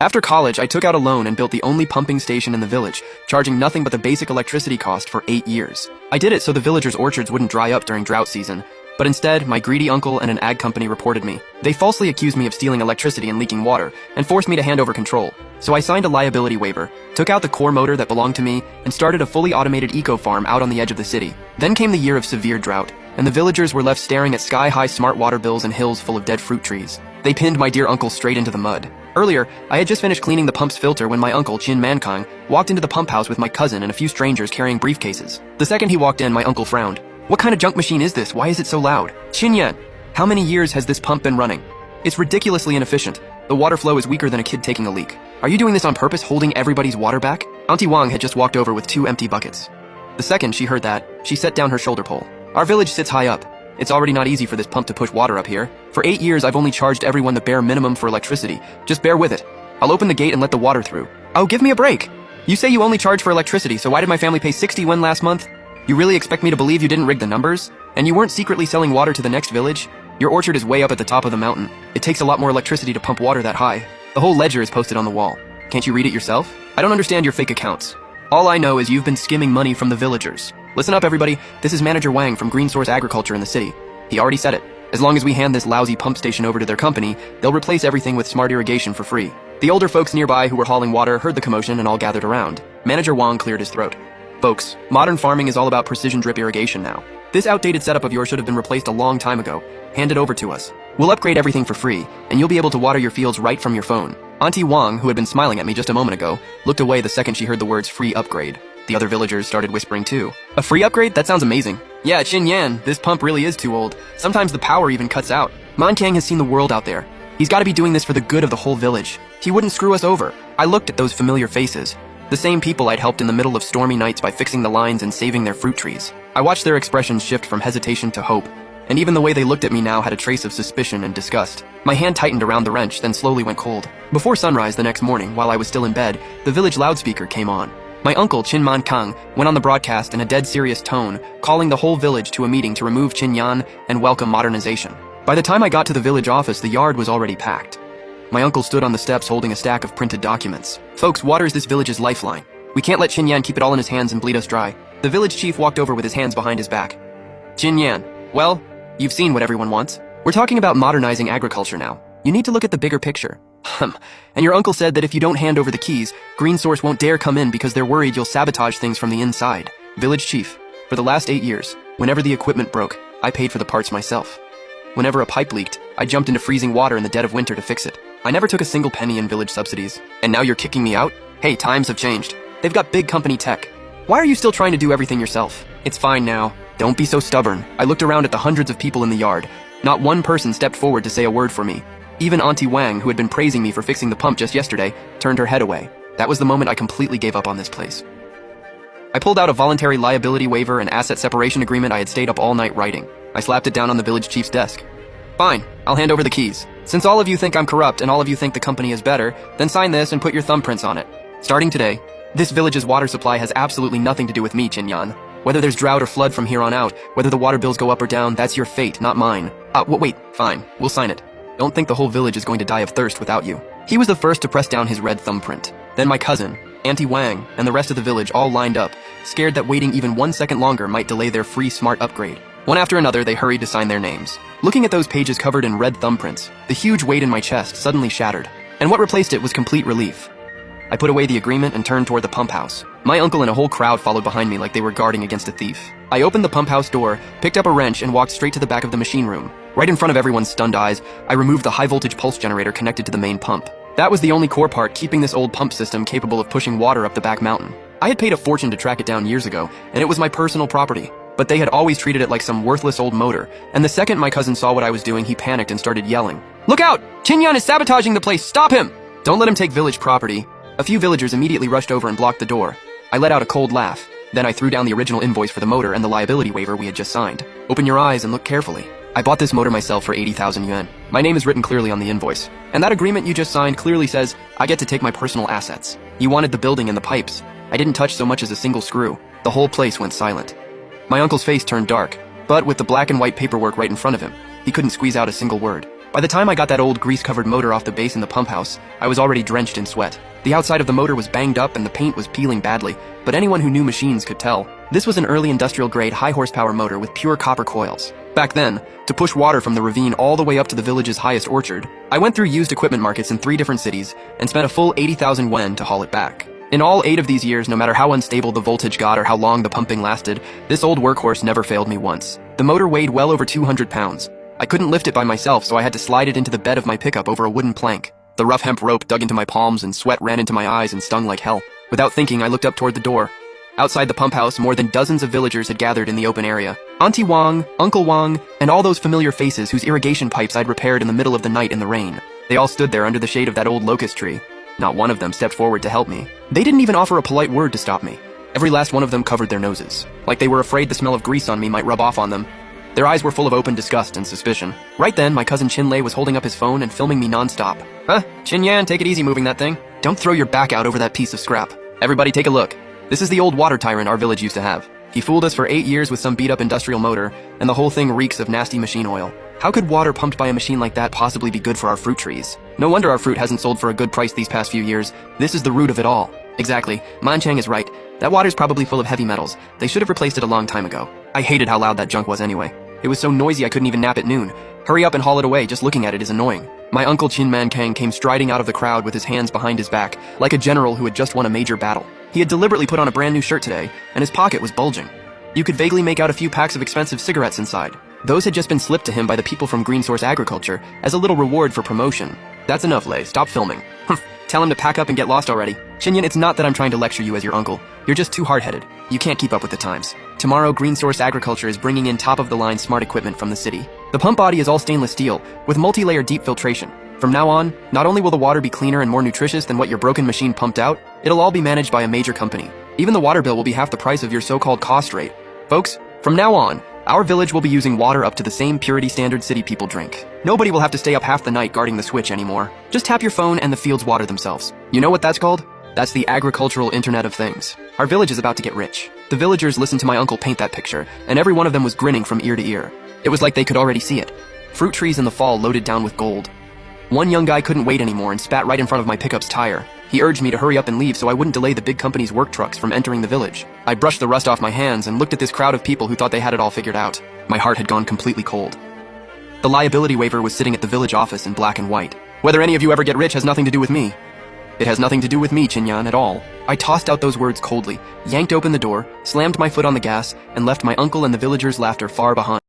After college, I took out a loan and built the only pumping station in the village, charging nothing but the basic electricity cost for 8 years. I did it so the villagers' orchards wouldn't dry up during drought season, but instead, my greedy uncle and an ag company reported me. They falsely accused me of stealing electricity and leaking water, and forced me to hand over control. So I signed a liability waiver, took out the core motor that belonged to me, and started a fully automated eco-farm out on the edge of the city. Then came the year of severe drought, and the villagers were left staring at sky-high smart water bills and hills full of dead fruit trees. They pinned my dear uncle straight into the mud. Earlier, I had just finished cleaning the pump's filter when my uncle, Chin Mankang, walked into the pump house with my cousin and a few strangers carrying briefcases. The second he walked in, my uncle frowned. "What kind of junk machine is this? Why is it so loud?" "Chin Yan, how many years has this pump been running? It's ridiculously inefficient. The water flow is weaker than a kid taking a leak. Are you doing this on purpose, holding everybody's water back?" Auntie Wang had just walked over with 2 empty buckets. The second she heard that, she set down her shoulder pole. "Our village sits high up. It's already not easy for this pump to push water up here. For 8 years, I've only charged everyone the bare minimum for electricity. Just bear with it. I'll open the gate and let the water through." "Oh, give me a break. You say you only charge for electricity, so why did my family pay 60 yuan last month? You really expect me to believe you didn't rig the numbers? And you weren't secretly selling water to the next village? Your orchard is way up at the top of the mountain. It takes a lot more electricity to pump water that high. The whole ledger is posted on the wall. Can't you read it yourself? I don't understand your fake accounts. All I know is you've been skimming money from the villagers. Listen up, everybody. This is Manager Wang from Green Source Agriculture in the city. He already said it. As long as we hand this lousy pump station over to their company, they'll replace everything with smart irrigation for free." The older folks nearby who were hauling water heard the commotion and all gathered around. Manager Wang cleared his throat. "Folks, modern farming is all about precision drip irrigation now. This outdated setup of yours should have been replaced a long time ago. Hand it over to us. We'll upgrade everything for free, and you'll be able to water your fields right from your phone." Auntie Wang, who had been smiling at me just a moment ago, looked away the second she heard the words free upgrade. The other villagers started whispering too. "A free upgrade? That sounds amazing." "Yeah, Chin Yan, this pump really is too old. Sometimes the power even cuts out. Mankang has seen the world out there. He's got to be doing this for the good of the whole village. He wouldn't screw us over." I looked at those familiar faces. The same people I'd helped in the middle of stormy nights by fixing the lines and saving their fruit trees. I watched their expressions shift from hesitation to hope, and even the way they looked at me now had a trace of suspicion and disgust. My hand tightened around the wrench, then slowly went cold. Before sunrise the next morning, while I was still in bed, the village loudspeaker came on. My uncle, Chin Mankang, went on the broadcast in a dead serious tone, calling the whole village to a meeting to remove Chin Yan and welcome modernization. By the time I got to the village office, the yard was already packed. My uncle stood on the steps holding a stack of printed documents. "Folks, water is this village's lifeline. We can't let Chin Yan keep it all in his hands and bleed us dry." The village chief walked over with his hands behind his back. "Chin Yan, well, you've seen what everyone wants. We're talking about modernizing agriculture now. You need to look at the bigger picture. And your uncle said that if you don't hand over the keys, Green Source won't dare come in because they're worried you'll sabotage things from the inside. Village chief, for the last 8 years, whenever the equipment broke, I paid for the parts myself. Whenever a pipe leaked, I jumped into freezing water in the dead of winter to fix it. I never took a single penny in village subsidies. And now you're kicking me out? Hey, times have changed. They've got big company tech. Why are you still trying to do everything yourself? It's fine now. Don't be so stubborn." I looked around at the hundreds of people in the yard. Not one person stepped forward to say a word for me. Even Auntie Wang, who had been praising me for fixing the pump just yesterday, turned her head away. That was the moment I completely gave up on this place. I pulled out a voluntary liability waiver and asset separation agreement I had stayed up all night writing. I slapped it down on the village chief's desk. "Fine, I'll hand over the keys. Since all of you think I'm corrupt and all of you think the company is better, then sign this and put your thumbprints on it. Starting today, this village's water supply has absolutely nothing to do with me, Chin Yan. Whether there's drought or flood from here on out, whether the water bills go up or down, that's your fate, not mine. Wait, fine, we'll sign it. Don't think the whole village is going to die of thirst without you." He was the first to press down his red thumbprint. Then my cousin, Auntie Wang, and the rest of the village all lined up, scared that waiting even 1 second longer might delay their free smart upgrade. One after another, they hurried to sign their names. Looking at those pages covered in red thumbprints, the huge weight in my chest suddenly shattered, and what replaced it was complete relief. I put away the agreement and turned toward the pump house. My uncle and a whole crowd followed behind me like they were guarding against a thief. I opened the pump house door, picked up a wrench, and walked straight to the back of the machine room. Right in front of everyone's stunned eyes, I removed the high-voltage pulse generator connected to the main pump. That was the only core part keeping this old pump system capable of pushing water up the back mountain. I had paid a fortune to track it down years ago, and it was my personal property. But they had always treated it like some worthless old motor, and the second my cousin saw what I was doing, he panicked and started yelling. "Look out! Chin Yan is sabotaging the place! Stop him! Don't let him take village property." A few villagers immediately rushed over and blocked the door. I let out a cold laugh. Then I threw down the original invoice for the motor and the liability waiver we had just signed. "Open your eyes and look carefully. I bought this motor myself for 80,000 yuan. My name is written clearly on the invoice. And that agreement you just signed clearly says I get to take my personal assets. You wanted the building and the pipes. I didn't touch so much as a single screw." The whole place went silent. My uncle's face turned dark, but with the black and white paperwork right in front of him, he couldn't squeeze out a single word. By the time I got that old grease-covered motor off the base in the pump house, I was already drenched in sweat. The outside of the motor was banged up and the paint was peeling badly, but anyone who knew machines could tell. This was an early industrial-grade high-horsepower motor with pure copper coils. Back then, to push water from the ravine all the way up to the village's highest orchard, I went through used equipment markets in 3 different cities and spent a full 80,000 yen to haul it back. In all 8 of these years, no matter how unstable the voltage got or how long the pumping lasted, this old workhorse never failed me once. The motor weighed well over 200 pounds. I couldn't lift it by myself, so I had to slide it into the bed of my pickup over a wooden plank. The rough hemp rope dug into my palms and sweat ran into my eyes and stung like hell. Without thinking, I looked up toward the door. Outside the pump house, more than dozens of villagers had gathered in the open area. Auntie Wang, Uncle Wang, and all those familiar faces whose irrigation pipes I'd repaired in the middle of the night in the rain. They all stood there under the shade of that old locust tree. Not one of them stepped forward to help me. They didn't even offer a polite word to stop me. Every last one of them covered their noses, like they were afraid the smell of grease on me might rub off on them. Their eyes were full of open disgust and suspicion. Right then, my cousin Chinlei was holding up his phone and filming me non-stop. Huh? Chinyan, take it easy moving that thing. Don't throw your back out over that piece of scrap. Everybody take a look. This is the old water tyrant our village used to have. He fooled us for 8 years with some beat-up industrial motor, and the whole thing reeks of nasty machine oil. How could water pumped by a machine like that possibly be good for our fruit trees? No wonder our fruit hasn't sold for a good price these past few years. This is the root of it all. Exactly. Manchang is right. That water's probably full of heavy metals. They should have replaced it a long time ago. I hated how loud that junk was anyway. It was so noisy I couldn't even nap at noon. Hurry up and haul it away, just looking at it is annoying. My uncle Chin Man Kang came striding out of the crowd with his hands behind his back, like a general who had just won a major battle. He had deliberately put on a brand new shirt today, and his pocket was bulging. You could vaguely make out a few packs of expensive cigarettes inside. Those had just been slipped to him by the people from Green Source Agriculture as a little reward for promotion. That's enough, Lei. Stop filming. Tell him to pack up and get lost already. Chinyan, it's not that I'm trying to lecture you as your uncle. You're just too hard-headed. You can't keep up with the times. Tomorrow, Green Source Agriculture is bringing in top-of-the-line smart equipment from the city. The pump body is all stainless steel, with multi-layer deep filtration. From now on, not only will the water be cleaner and more nutritious than what your broken machine pumped out, it'll all be managed by a major company. Even the water bill will be half the price of your so-called cost rate. Folks, from now on, our village will be using water up to the same purity standard city people drink. Nobody will have to stay up half the night guarding the switch anymore. Just tap your phone and the fields water themselves. You know what that's called? That's the agricultural Internet of Things. Our village is about to get rich. The villagers listened to my uncle paint that picture, and every one of them was grinning from ear to ear. It was like they could already see it. Fruit trees in the fall loaded down with gold. One young guy couldn't wait anymore and spat right in front of my pickup's tire. He urged me to hurry up and leave so I wouldn't delay the big company's work trucks from entering the village. I brushed the rust off my hands and looked at this crowd of people who thought they had it all figured out. My heart had gone completely cold. The liability waiver was sitting at the village office in black and white. Whether any of you ever get rich has nothing to do with me. It has nothing to do with me, Chinyan, at all. I tossed out those words coldly, yanked open the door, slammed my foot on the gas, and left my uncle and the villagers' laughter far behind.